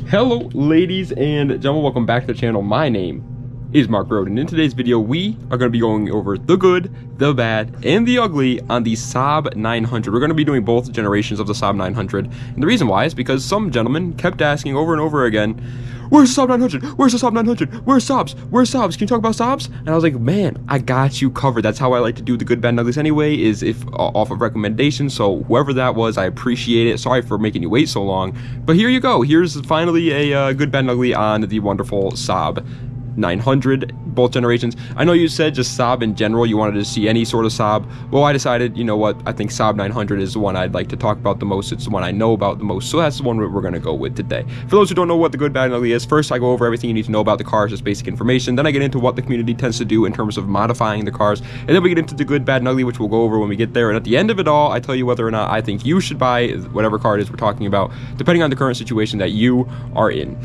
Hello ladies and gentlemen, welcome back to the channel. My name is Mark Roden. In today's video we are going to be going over the good, the bad, and the ugly on the Saab 900. We're going to be doing both generations of the Saab 900, and the reason why is because some gentlemen kept asking over and over again, where's the Saab 900? Where's the Saab 900? Where's Saabs? Where's Saabs? Can you talk about Saabs? And I was like, man, I got you covered. That's how I like to do the good, bad, and uglies anyway, is if off of recommendation. So whoever that was, I appreciate it. Sorry for making you wait so long, but here you go. Here's finally a good, bad, and ugly on the wonderful Saab 900, both generations. I know you said just Saab in general, you wanted to see any sort of Saab. Well, I decided, you know what, I think Saab 900 is the one I'd like to talk about the most. It's the one I know about the most, so that's the one we're going to go with today. For those who don't know what the good, bad, and ugly is, first I go over everything you need to know about the cars, just basic information. Then I get into what the community tends to do in terms of modifying the cars, and then we get into the good, bad, and ugly, which we'll go over when we get there. And at the end of it all, I tell you whether or not I think you should buy whatever car it is we're talking about, depending on the current situation that you are in.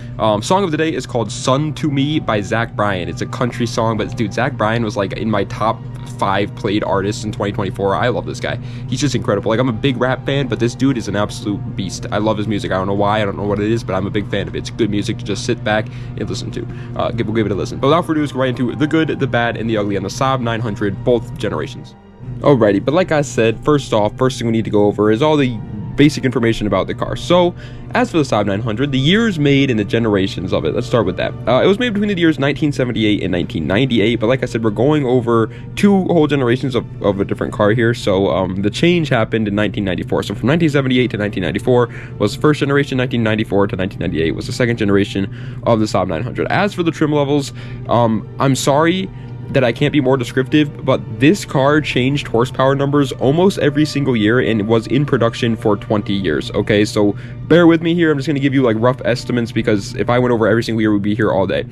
Song of the day is called Sun to Me by Zach Bryan. It's a country song, but dude, Zach Bryan was like in my top 5 played artists in 2024. I love this guy. He's just incredible. Like, I'm a big rap fan, but this dude is an absolute beast. I love his music. I don't know why, I don't know what it is, but I'm a big fan of it. It's good music to just sit back and listen to. We'll give it a listen. But without further ado, let's go right into the good, the bad, and the ugly on the Saab 900, both generations. Alrighty, but like I said, first thing we need to go over is all the basic information about the car. So, as for the Saab 900, the years made and the generations of it, let's start with that. It was made between the years 1978 and 1998, but like I said, we're going over 2 whole generations of a different car here. So, the change happened in 1994. So, from 1978 to 1994 was the first generation, 1994 to 1998 was the second generation of the Saab 900. As for the trim levels, I'm sorry that I can't be more descriptive, but this car changed horsepower numbers almost every single year and was in production for 20 years. Okay, so bear with me here. I'm just going to give you like rough estimates, because if I went over every single year, we'd be here all day.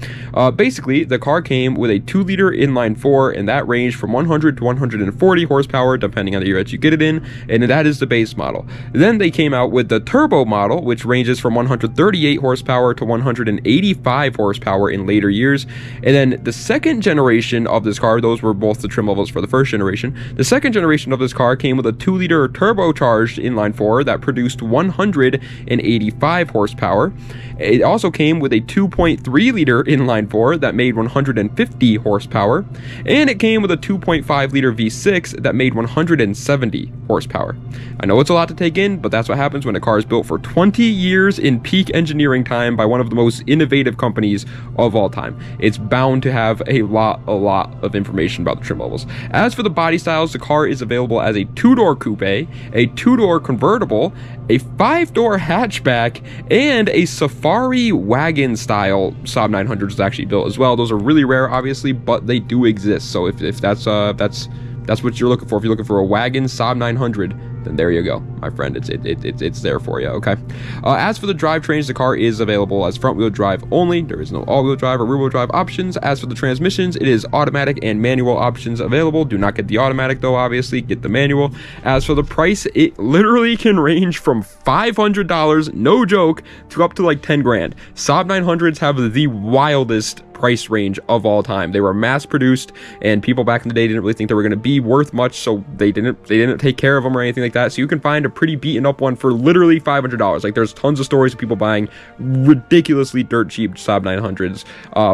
Basically, the car came with a 2-liter inline 4, and that ranged from 100 to 140 horsepower, depending on the year that you get it in, and that is the base model. Then they came out with the turbo model, which ranges from 138 horsepower to 185 horsepower in later years. And then the second generation of this car, those were both the trim levels for the first generation. The second generation of this car came with a 2-liter turbocharged inline 4 that produced 185 horsepower. It also came with a 2.3-liter inline 4 that made 150 horsepower, and it came with a 2.5-liter V6 that made 170 horsepower. I know it's a lot to take in, but that's what happens when a car is built for 20 years in peak engineering time by one of the most innovative companies of all time. It's bound to have a lot of information about the trim levels. As for the body styles, the car is available as a 2-door coupe, a 2-door convertible, a 5-door hatchback, and a safari wagon style Saab 900 is actually built as well. Those are really rare, obviously, but they do exist. So if that's what you're looking for, if you're looking for a wagon Saab 900, then there you go, my friend. It's there for you. Okay. As for the drivetrains, the car is available as front-wheel drive only. There is no all-wheel drive or rear-wheel drive options. As for the transmissions, it is automatic and manual options available. Do not get the automatic though, obviously. Get the manual. As for the price, it literally can range from $500, no joke, to up to like 10 grand. Saab 900s have the wildest price range of all time. They were mass produced, and people back in the day didn't really think they were going to be worth much, so they didn't take care of them or anything like that. So you can find a pretty beaten up one for literally $500. Like, there's tons of stories of people buying ridiculously dirt cheap Saab 900s.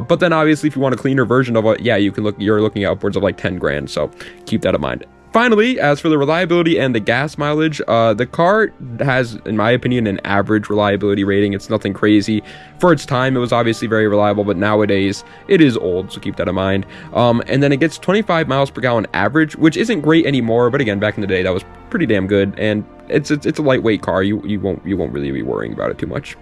But then obviously if you want a cleaner version of it, yeah, you're looking at upwards of like 10 grand. So keep that in mind. Finally, as for the reliability and the gas mileage, the car has, in my opinion, an average reliability rating. It's nothing crazy. For its time, it was obviously very reliable, but nowadays it is old, so keep that in mind. And then it gets 25 miles per gallon average, which isn't great anymore, but again, back in the day, that was pretty damn good. And it's a lightweight car. You won't really be worrying about it too much.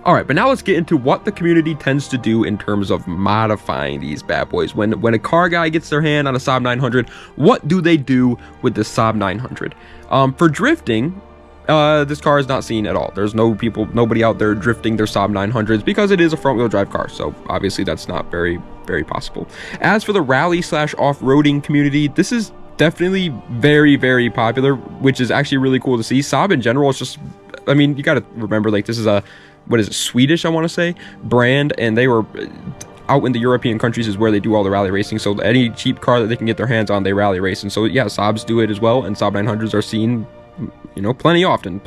Alright, but now let's get into what the community tends to do in terms of modifying these bad boys. When a car guy gets their hand on a Saab 900, what do they do with the Saab 900? For drifting, this car is not seen at all. There's nobody out there drifting their Saab 900s because it is a front-wheel drive car, so obviously that's not very possible. As for the rally / off-roading community, this is definitely very popular, which is actually really cool to see. Saab in general is just, I mean, you gotta remember, like, this is a, what is it, Swedish, I want to say, brand, and they were out in the European countries is where they do all the rally racing. So any cheap car that they can get their hands on, they rally race. And so yeah, Saabs do it as well, and Saab 900s are seen you know, plenty often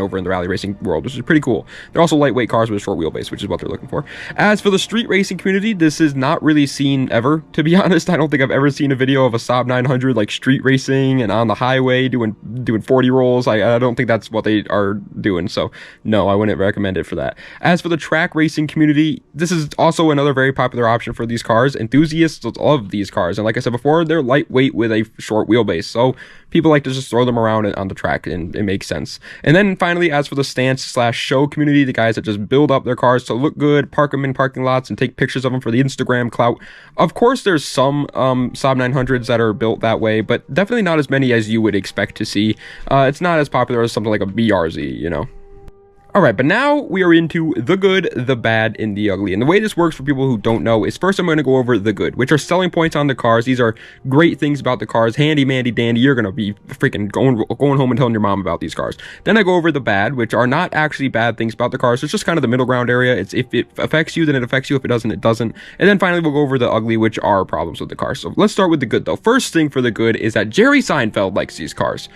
over in the rally racing world, which is pretty cool. They're also lightweight cars with a short wheelbase, which is what they're looking for. As for the street racing community, this is not really seen ever, to be honest. I don't think I've ever seen a video of a Saab 900 like street racing and on the highway doing 40 rolls. I don't think that's what they are doing, so no, I wouldn't recommend it for that. As for the track racing community, this is also another very popular option for these cars. Enthusiasts love these cars, and like I said before, they're lightweight with a short wheelbase, so people like to just throw them around on the track, and it makes sense. And then finally, as for the stance/show community, the guys that just build up their cars to look good, park them in parking lots, and take pictures of them for the Instagram clout. Of course, there's some Saab 900s that are built that way, but definitely not as many as you would expect to see. It's not as popular as something like a BRZ, you know. Alright, but now we are into the good, the bad, and the ugly. And the way this works for people who don't know is first I'm going to go over the good, which are selling points on the cars. These are great things about the cars. Handy, mandy, dandy. You're going to be freaking going home and telling your mom about these cars. Then I go over the bad, which are not actually bad things about the cars. It's just kind of the middle ground area. It's if it affects you, then it affects you. If it doesn't, it doesn't. And then finally we'll go over the ugly, which are problems with the cars. So let's start with the good though. First thing for the good is that Jerry Seinfeld likes these cars.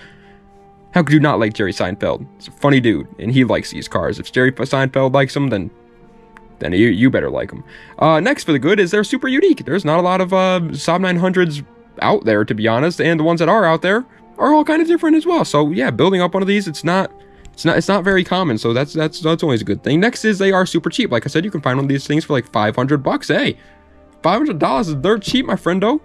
How could you not like Jerry Seinfeld? He's a funny dude, and he likes these cars. If Jerry Seinfeld likes them, then you better like them. Next for the good is they're super unique. There's not a lot of Saab 900s out there, to be honest, and the ones that are out there are all kind of different as well. So yeah, building up one of these, it's not very common. So that's always a good thing. Next is they are super cheap. Like I said, you can find one of these things for like $500. Hey, $500 is dirt cheap, my friendo.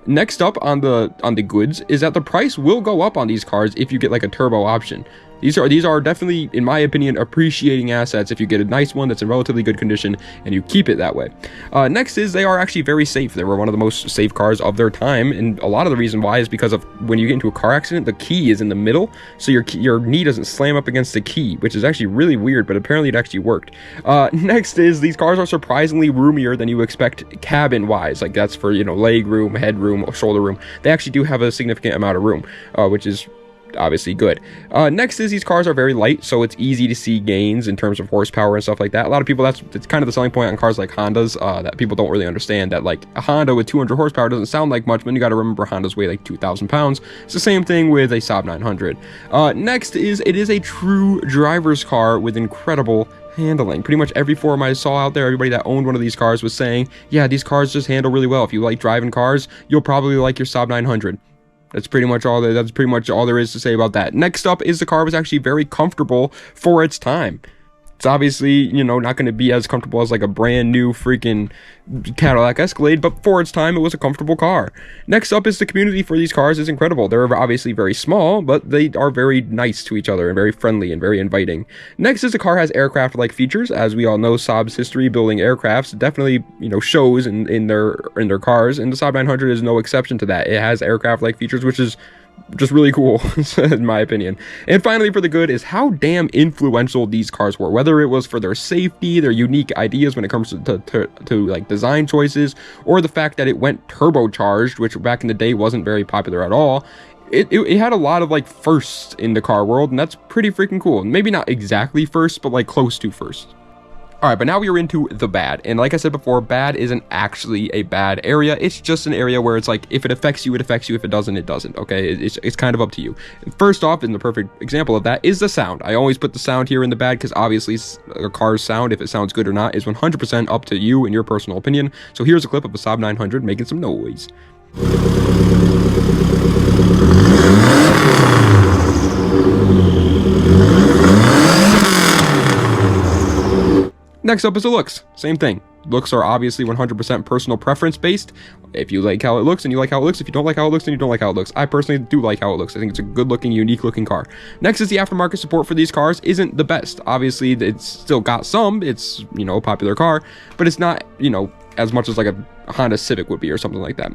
Next up on the goods is that the price will go up on these cars if you get like a turbo option. These are definitely, in my opinion, appreciating assets if you get a nice one that's in relatively good condition and you keep it that way. Next is they are actually very safe. They were one of the most safe cars of their time, and a lot of the reason why is because of when you get into a car accident, the key is in the middle, so your knee doesn't slam up against the key, which is actually really weird, but apparently it actually worked. Next is these cars are surprisingly roomier than you expect cabin-wise. Like that's for, you know, leg room, head room, shoulder room. They actually do have a significant amount of room, which is obviously good. Next is these cars are very light, so it's easy to see gains in terms of horsepower and stuff like that. A lot of people, that's kind of the selling point on cars like Hondas, that people don't really understand, that like a Honda with 200 horsepower doesn't sound like much, but you got to remember Hondas weigh like 2,000 pounds. It's the same thing with a Saab 900. Next is it is a true driver's car with incredible handling. Pretty much every forum I saw out there, everybody that owned one of these cars was saying, yeah, these cars just handle really well. If you like driving cars, you'll probably like your Saab 900. That's pretty much all there is to say about that. Next up is the car was actually very comfortable for its time. It's obviously, you know, not going to be as comfortable as like a brand new freaking Cadillac Escalade, but for its time, it was a comfortable car. Next up is the community for these cars is incredible. They're obviously very small, but they are very nice to each other and very friendly and very inviting. Next is the car has aircraft-like features. As we all know, Saab's history building aircrafts definitely, you know, shows in their cars, and the Saab 900 is no exception to that. It has aircraft-like features, which is just really cool, in my opinion. And finally, for the good is how damn influential these cars were, whether it was for their safety, their unique ideas when it comes to like design choices, or the fact that it went turbocharged, which back in the day wasn't very popular at all. It had a lot of like firsts in the car world, and that's pretty freaking cool. Maybe not exactly first, but like close to first. Alright, but now we are into the bad. And like I said before, bad isn't actually a bad area. It's just an area where it's like, if it affects you, it affects you. If it doesn't, it doesn't. Okay, it's kind of up to you. First off, and the perfect example of that is the sound. I always put the sound here in the bad because obviously a car's sound, if it sounds good or not, is 100% up to you and your personal opinion. So here's a clip of a Saab 900 making some noise. Next up is the looks. Same thing. Looks are obviously 100% personal preference based. If you like how it looks, then you like how it looks. If you don't like how it looks, then you don't like how it looks. I personally do like how it looks. I think it's a good looking, unique looking car. Next is the aftermarket support for these cars isn't the best. Obviously, it's still got some. It's, you know, a popular car, but it's not, you know, as much as like a Honda Civic would be or something like that.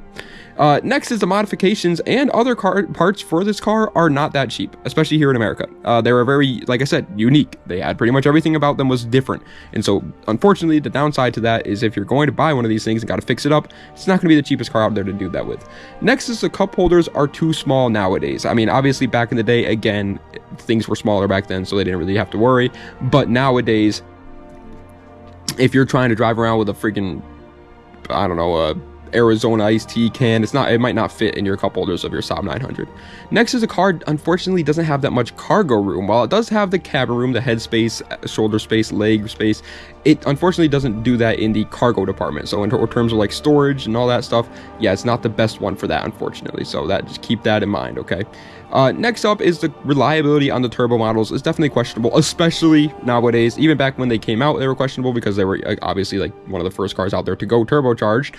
Next is the modifications and other car parts for this car are not that cheap, especially here in America. They were very, like I said, unique. They had pretty much everything about them was different. And so, unfortunately, the downside to that is if you're going to buy one of these things and got to fix it up, it's not going to be the cheapest car out there to do that with. Next is the cup holders are too small nowadays. I mean, obviously, back in the day, again, things were smaller back then, so they didn't really have to worry. But nowadays, if you're trying to drive around with a freaking, I don't know, Arizona iced tea can. It might not fit in your cup holders of your Saab 900. Next is a car, unfortunately, doesn't have that much cargo room. While it does have the cabin room, the head space, shoulder space, leg space, it unfortunately doesn't do that in the cargo department. So in terms of like storage and all that stuff, yeah, it's not the best one for that, unfortunately. So just keep that in mind, okay? Next up is the reliability on the turbo models is definitely questionable, especially nowadays. Even back when they came out, they were questionable because they were obviously like one of the first cars out there to go turbocharged.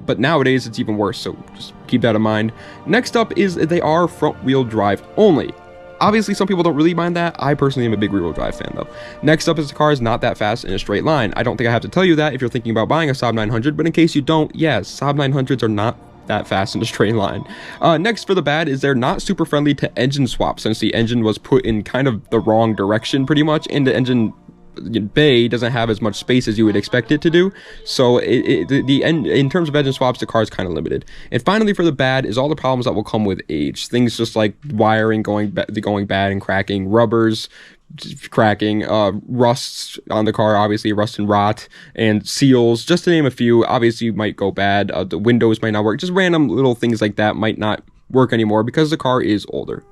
But nowadays it's even worse, so just keep that in mind. Next up is they are front wheel drive only. Obviously, some people don't really mind that. I personally am a big rear-wheel drive fan, though. Next up is the car is not that fast in a straight line. I don't think I have to tell you that if you're thinking about buying a Saab 900, but in case you don't, yes, Saab 900s are not that fast in a straight line. Next for the bad is they're not super friendly to engine swaps, since the engine was put in kind of the wrong direction pretty much, and the engine bay doesn't have as much space as you would expect it to do. So in terms of engine swaps, the car is kind of limited. And finally for the bad is all the problems that will come with age. Things just like wiring going bad and cracking, rubbers cracking, rusts on the car, obviously rust and rot, and seals, just to name a few. Obviously might go bad, the windows might not work, just random little things like that might not work anymore because the car is older.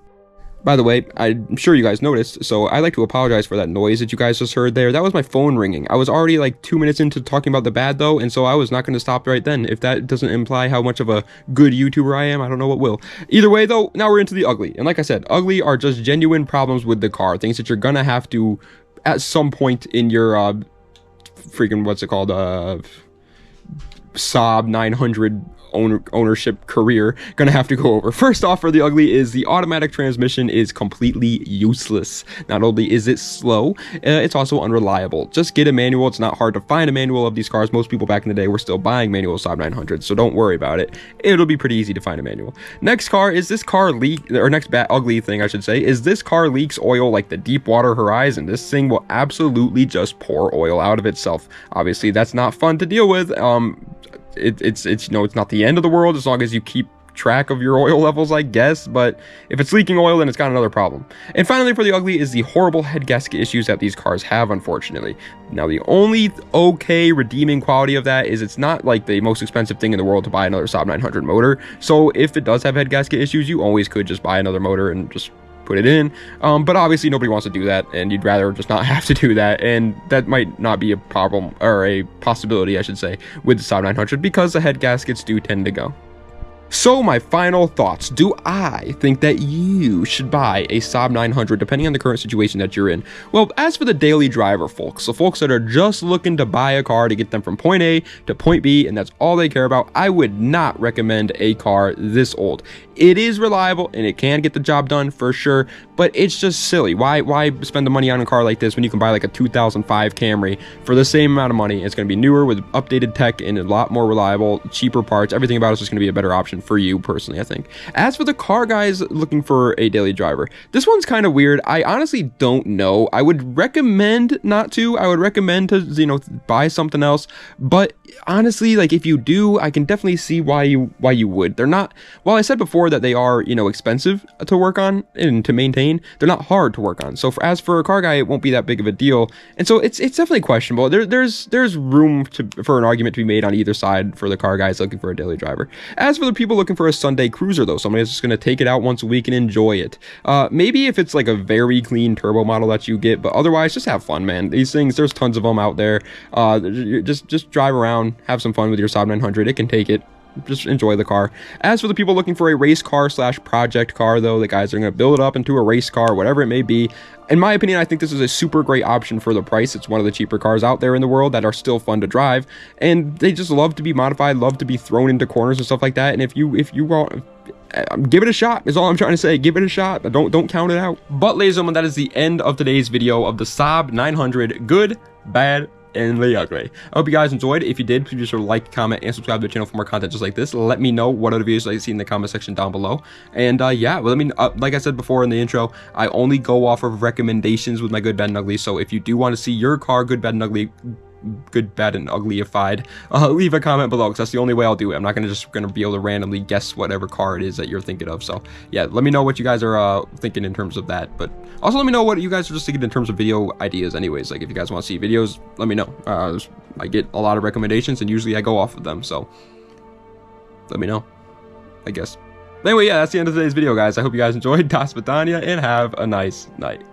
By the way, I'm sure you guys noticed, so I'd like to apologize for that noise that you guys just heard there. That was my phone ringing. I was already like 2 minutes into talking about the bad though, and so I was not going to stop right then. If that doesn't imply how much of a good YouTuber I am, I don't know what will. Either way though, now we're into the ugly. And like I said, ugly are just genuine problems with the car. Things that you're going to have to, at some point in your, freaking, what's it called, Saab 900 ownership career, gonna have to go over. First off, for the ugly is the automatic transmission is completely useless. Not only is it slow, it's also unreliable. Just get a manual. It's not hard to find a manual of these cars. Most people back in the day were still buying manual Saab 900, so don't worry about it. It'll be pretty easy to find a manual. Next car is this car next ugly thing I should say is this car leaks oil like the Deepwater Horizon. This thing will absolutely just pour oil out of itself. Obviously that's not fun to deal with. It's you know, it's not the end of the world as long as you keep track of your oil levels, I guess, but if it's leaking oil, then it's got another problem. And finally for the ugly is the horrible head gasket issues that these cars have, unfortunately. Now the only okay redeeming quality of that is it's not like the most expensive thing in the world to buy another Saab 900 motor, so if it does have head gasket issues, you always could just buy another motor and just put it in, but obviously nobody wants to do that, and you'd rather just not have to do that, and that might not be a problem, or a possibility I should say, with the Saab 900 because the head gaskets do tend to go. So my final thoughts, do I think that you should buy a Saab 900 depending on the current situation that you're in? Well, as for the daily driver folks, the folks that are just looking to buy a car to get them from point A to point B and that's all they care about, I would not recommend a car this old. It is reliable and it can get the job done for sure, but it's just silly. Why spend the money on a car like this when you can buy like a 2005 Camry for the same amount of money? It's going to be newer with updated tech and a lot more reliable, cheaper parts. Everything about it's just going to be a better option for you personally, I think. As for the car guys looking for a daily driver, this one's kind of weird. I honestly don't know. I would recommend not to. I would recommend to, you know, buy something else, but honestly, like if you do, I can definitely see why you would. They're not, well, I said before that they are, you know, expensive to work on and to maintain. They're not hard to work on. So as for a car guy, it won't be that big of a deal. And so it's definitely questionable. There's room for an argument to be made on either side for the car guys looking for a daily driver. As for the people looking for a Sunday cruiser though, somebody that's just going to take it out once a week and enjoy it. Maybe if it's like a very clean turbo model that you get, but otherwise just have fun, man. These things, there's tons of them out there. Just drive around, have some fun with your Saab 900. It can take it. Just enjoy the car. As for the people looking for a race car / project car though, the guys are going to build it up into a race car, whatever it may be. In my opinion, I think this is a super great option for the price. It's one of the cheaper cars out there in the world that are still fun to drive, and they just love to be modified, love to be thrown into corners and stuff like that. And if you want, give it a shot is all I'm trying to say. Give it a shot. Don't count it out. But ladies and gentlemen, that is the end of today's video of the Saab 900 good, bad, and the ugly. I hope you guys enjoyed. If you did, please be sure to like, comment, and subscribe to the channel for more content just like this. Let me know what other videos you'd like to see in the comment section down below. And yeah, well, I mean, like I said before in the intro, I only go off of recommendations with my good, bad, and ugly. So if you do want to see your car good, bad, and uglyified, leave a comment below, because that's the only way I'll do it. I'm not just gonna be able to randomly guess whatever car it is that you're thinking of. So yeah, let me know what you guys are thinking in terms of that, but also let me know what you guys are just thinking in terms of video ideas anyways. Like if you guys want to see videos, let me know. I get a lot of recommendations and usually I go off of them. So let me know, I guess. Anyway, yeah, that's the end of today's video, guys. I hope you guys enjoyed. Das Vidania, and have a nice night.